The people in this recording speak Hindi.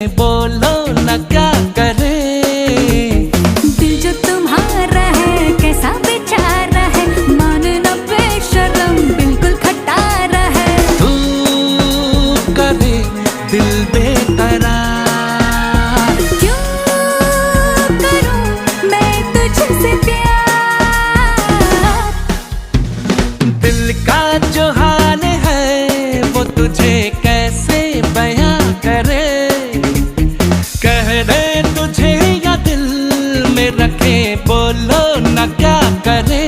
बोलो न क्या करे। दिल जो तुम्हारा है कैसा बेचारा है, मानना बेशर्म बिल्कुल खटारा है। तू करे दिल बेकरार, क्यों करूं मैं तुझसे प्यार। दिल का जो हाल है वो तुझे कैसे बयां करे। कह दे तुझे या दिल में रखे, बोलो न क्या करे।